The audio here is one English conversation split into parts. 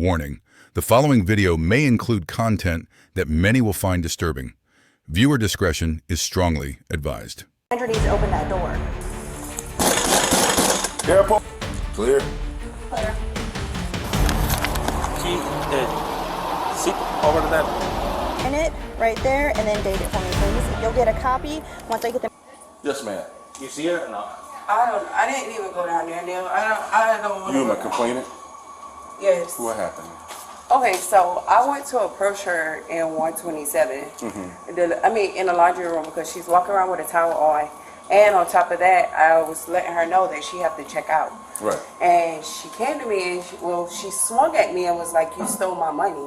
Warning: the following video may include content that many will find disturbing. Viewer discretion is strongly advised. Andrew needs to open that door. Airport. Clear. Clear. Key seat over to that. In it, right there, and then date it for me, please. You'll get a copy once I get the. Yes, ma'am. You see it or no? I didn't even go down there, Neil. I don't want to. You am a complainant? Yes. What happened? Okay, so I went to approach her in 127. In the laundry room because she's walking around with a towel on. And on top of that, I was letting her know that she had to check out. Right. And she came to me and she swung at me and was like, "You stole my money."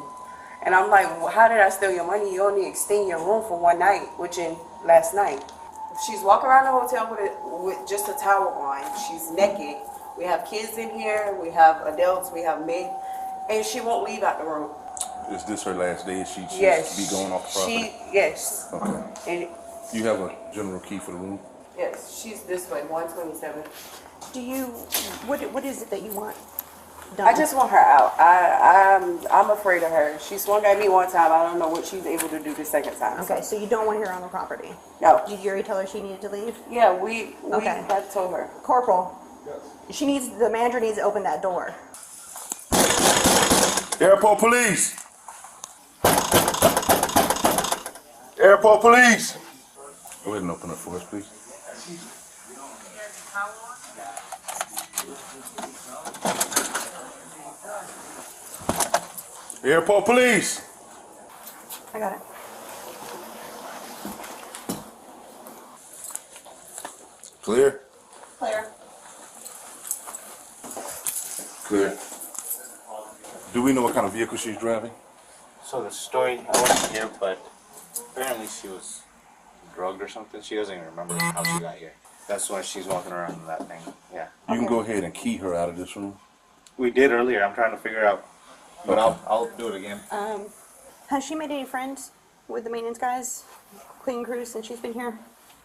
And I'm like, well, how did I steal your money? You only extend your room for one night, which in last night. She's walking around the hotel with just a towel on. She's naked. We have kids in here. We have adults. We have men. And she won't leave out the room. Is this her last day? Is she Yes. be going off the property? Yes. Okay. And You have a general key for the room? yes, she's this way, 127. Do you? What is it that you want done? I just want her out. I'm afraid of her. She swung at me one time. I don't know what she's able to do the second time. Okay, so you don't want her on the property. No. Did you already tell her she needed to leave? Yeah, we Okay. have told her. Corporal. Yes. The manager needs to open that door. Airport police! Airport police! Go ahead and open up for us, please. Airport police! I got it. Clear? Clear. Clear. Do we know what kind of vehicle she's driving? So the story, I wasn't here, but apparently she was drugged or something. She doesn't even remember how she got here. That's why she's walking around in that thing. Yeah. You can go ahead and key her out of this room. We did earlier. I'm trying to figure out, but I'll do it again. Has she made any friends with the maintenance guys, cleaning crews, since she's been here?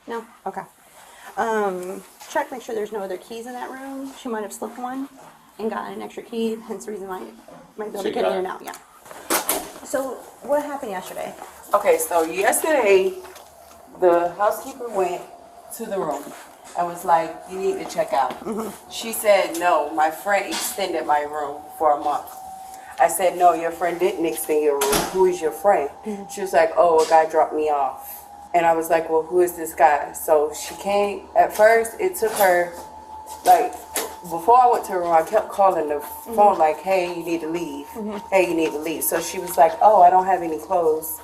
No? Okay. Check, make sure there's no other keys in that room. She might have slipped one and gotten an extra key, hence the reason why you might be able to get in and out, yeah. So, what happened yesterday? Okay, so yesterday, the housekeeper went to the room and was like, "You need to check out." She said, "No, my friend extended my room for a month." I said, "No, your friend didn't extend your room. Who is your friend?" She was like, "Oh, a guy dropped me off." And I was like, "Well, who is this guy?" So she came. At first, it took her, like, before I went to her room, I kept calling the phone like, "Hey, you need to leave. Hey, you need to leave." So she was like, "Oh, I don't have any clothes.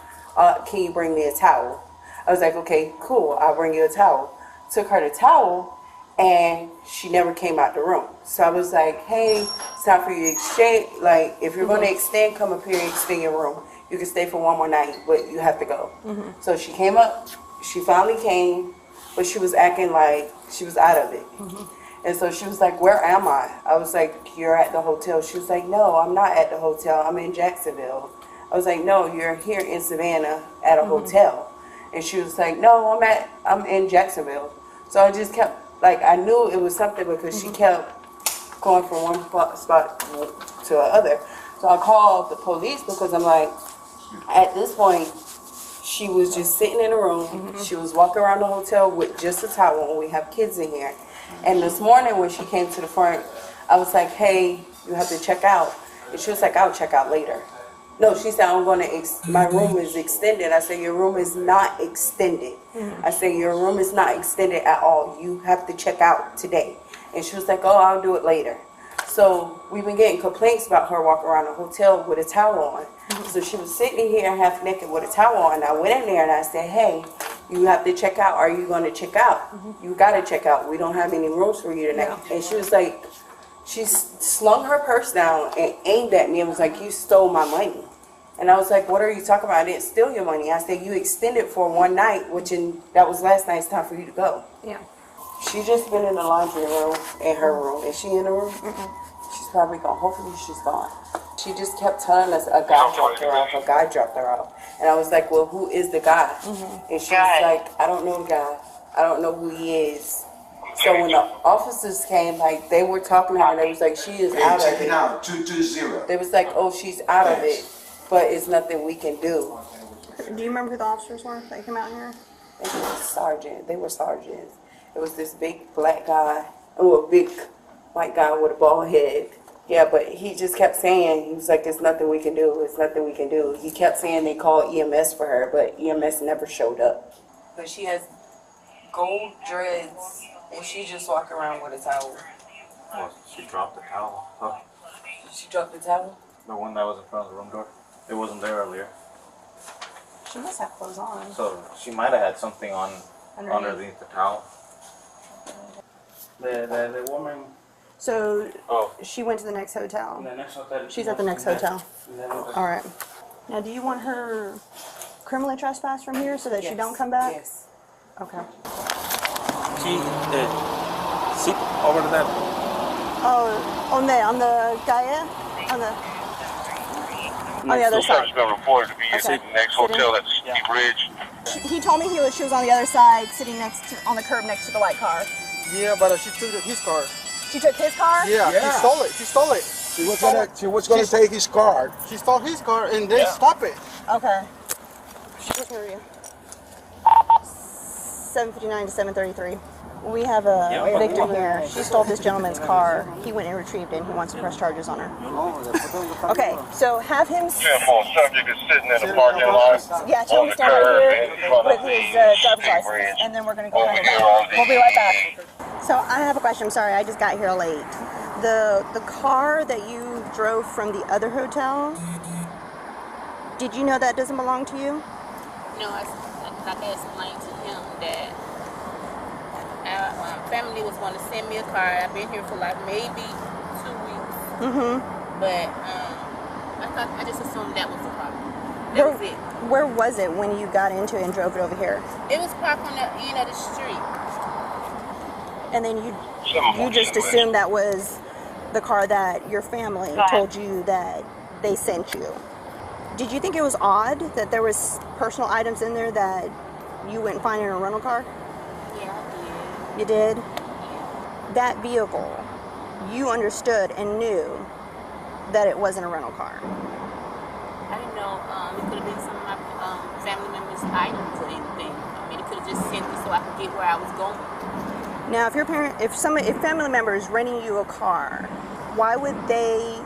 Can you bring me a towel?" I was like, "Okay, cool. I'll bring you a towel." Took her the towel, and she never came out the room. So I was like, "Hey, it's time for you to exchange. Like, if you're going to extend, come up here and extend your room. You can stay for one more night, but you have to go." So she came up. She finally came, but she was acting like she was out of it. And so she was like, "Where am I?" I was like, "You're at the hotel." She was like, "No, I'm not at the hotel. I'm in Jacksonville." I was like, "No, you're here in Savannah at a hotel." And she was like, "No, I'm in Jacksonville." So I just kept, like, I knew it was something because she kept going from one spot to the other. So I called the police because I'm like, at this point, she was just sitting in a room. She was walking around the hotel with just a towel, and we have kids in here. And this morning when she came to the front, I was like, "Hey, you have to check out." And she was like, "I'll check out later." No, she said, "I'm going to, my room is extended." I said, "Your room is not extended." I said, "Your room is not extended at all. You have to check out today." And she was like, "Oh, I'll do it later." So we've been getting complaints about her walking around the hotel with a towel on. So she was sitting here half naked with a towel on. I went in there and I said, "Hey, you have to check out. Are you going to check out? You got to check out. We don't have any rooms for you tonight." And she was like, she slung her purse down and aimed at me and was like, "You stole my money." And I was like, "What are you talking about? I didn't steal your money." I said, "You extended for one night, that was last night. It's time for you to go." Yeah. She just been in the laundry room, in her room. Is she in the room? She's probably gone. Hopefully she's gone. She just kept telling us a guy dropped her off, a guy dropped her off. And I was like, "Well, who is the guy?" And she was like, "I don't know the guy. I don't know who he is." So when the officers came, like, they were talking to her, they was like, she is out of Check it it. out. 220. They was like, oh, she's out of it, but it's nothing we can do. Do you remember who the officers were that came out here? They were sergeants. It was this big black guy, or a big white guy with a bald head. Yeah, but he just kept saying, he was like, there's nothing we can do, it's nothing we can do. He kept saying they called EMS for her, but EMS never showed up. But she has gold dreads, and she just walked around with a towel. Oh, she dropped the towel. Huh? She dropped the towel? The one that was in front of the room door. It wasn't there earlier. She must have clothes on. So she might have had something on underneath the towel. The woman. So Oh. she went to the next hotel. The next hotel. She's at the next hotel. All right. Now, do you want her criminally trespassed from here so that she don't come back? Yes. Okay. She sit over there. Oh, on the Gaia? On the other side. Been reported to be Okay. at the next Sit in. hotel at the City Bridge. He told me she was on the other side, sitting on the curb next to the white car. Yeah, but she took his car. She took his car? Yeah, Yeah. she stole it. She stole it. She was gonna take his card. She stole his car and they stopped it. Okay. Which one are you? 7:59 to 7:33. We have a victim here. She stole this gentleman's car. He went and retrieved it and he wants to press charges on her. Okay, so have him... Careful, subject is sitting in the parking lot. Yeah, tell him to stand right here with his driver's license, and then we're going to go ahead and we'll be right back. So I have a question. I'm sorry, I just got here late. The car that you drove from the other hotel, did you know that doesn't belong to you? No, like I explained to him that my family was going to send me a car. I've been here for like maybe 2 weeks. Mm-hmm. But I just assumed that was the car. That was it. Where was it when you got into it and drove it over here? It was parked on the end of the street. And then you just assumed that was the car that your family told you that they sent you. Did you think it was odd that there was personal items in there that you wouldn't find in a rental car? Yeah, I did. You did? That vehicle, you understood and knew that it wasn't a rental car. I didn't know it could have been some of my family members' items or anything. I mean, it could have just sent it so I could get where I was going. Now, if family member is renting you a car, why would they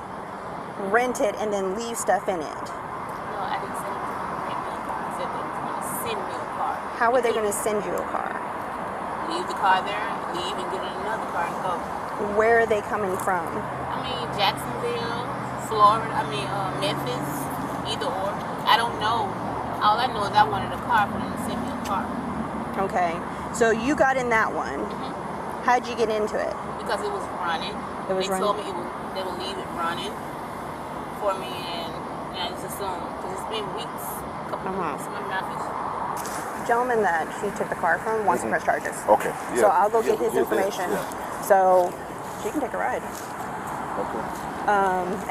rent it and then leave stuff in it? No, I didn't say it was going to rent me a car. I said they was going to send me a car. How are they going to send you a car? Leave the car there, leave and get in another car and go. Where are they coming from? I mean, Jacksonville, Florida, Memphis, either or. I don't know. All I know is I wanted a car for them to send me a car. Okay, so you got in that one. Mm-hmm. How'd you get into it? Because it was running. It was they running. told me they would leave it running for me, and I just assumed, because it's been weeks, a couple of weeks, my mouth is... Gentleman that she took the car from wants to press charges. Okay. So I'll go get his information. So she can take a ride. Okay.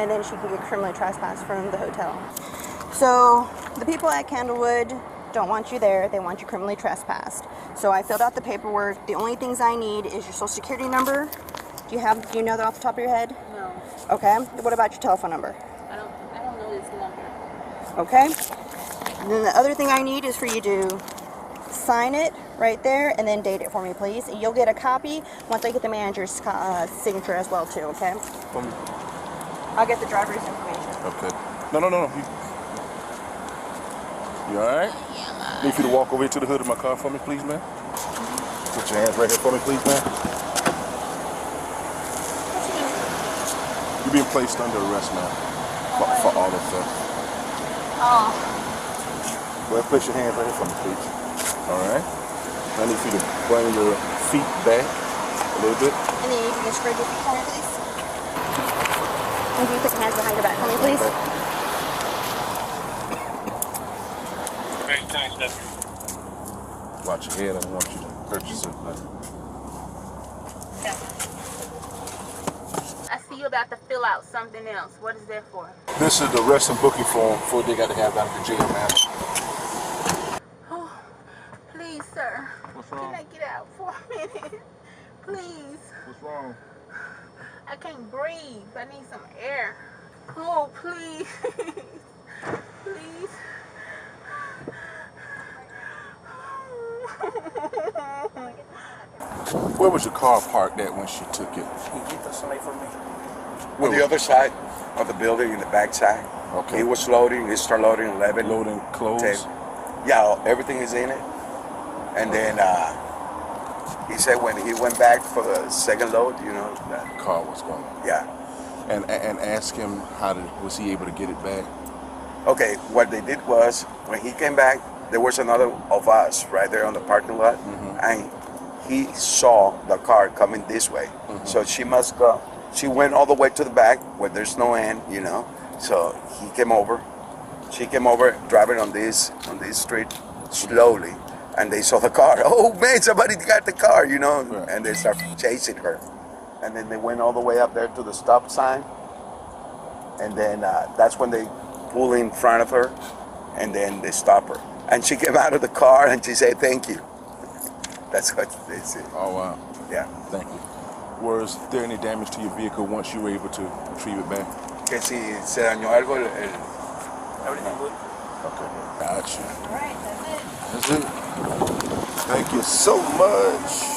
And then she can get criminally trespassed from the hotel. So the people at Candlewood don't want you there. They want you criminally trespassed. So I filled out the paperwork. The only things I need is your social security number. Do you know that off the top of your head? No, Okay. What about your telephone number? I don't know this number. Okay. And then the other thing I need is for you to sign it right there and then date it for me, please. You'll get a copy once I get the manager's signature as well, too, okay? I'll get the driver's information. Okay. No. You alright? Need you to walk over here to the hood of my car for me, please, man. Put your hands right here for me, please, man. You're being placed under arrest, man. For all of that. Oh, Go ahead, place your hands right here for me, please. Alright? I need you to bring your feet back a little bit. And then you can spread your feet for me, please. And can you put your hands behind your back for me, please? Watch your head. I don't want you to hurt yourself. I see you about to fill out something else. What is that for? This is the arrest and booking form before they got to have down at the jail, man. Oh, please, sir. What's Can wrong? I get out for a minute? Please. I can't breathe. I need some air. Oh, please. Please. Where was your car parked at when she took it? Can you get somebody for me? On the other side of the building, in the back side. Okay. He was loading. He started loading 11. Loading clothes? 10. Yeah, everything is in it. And then he said when he went back for the second load, you know, The car was gone. yeah. And ask him was he able to get it back? Okay, what they did was when he came back, there was another of us right there on the parking lot, and he saw the car coming this way. So she must go. She went all the way to the back where there's no end, you know. So he came over. She came over driving on this street slowly, and they saw the car. Oh man, somebody got the car, you know. Right. And they start chasing her, and then they went all the way up there to the stop sign, and then that's when they pull in front of her, and then they stop her. And she came out of the car and she said, "Thank you." That's what they said. Oh, wow. Yeah. Thank you. Was there any damage to your vehicle once you were able to retrieve it back? Que si se dañó algo, Everything good? Okay. Gotcha. All right, that's it. That's it. Thank you so much.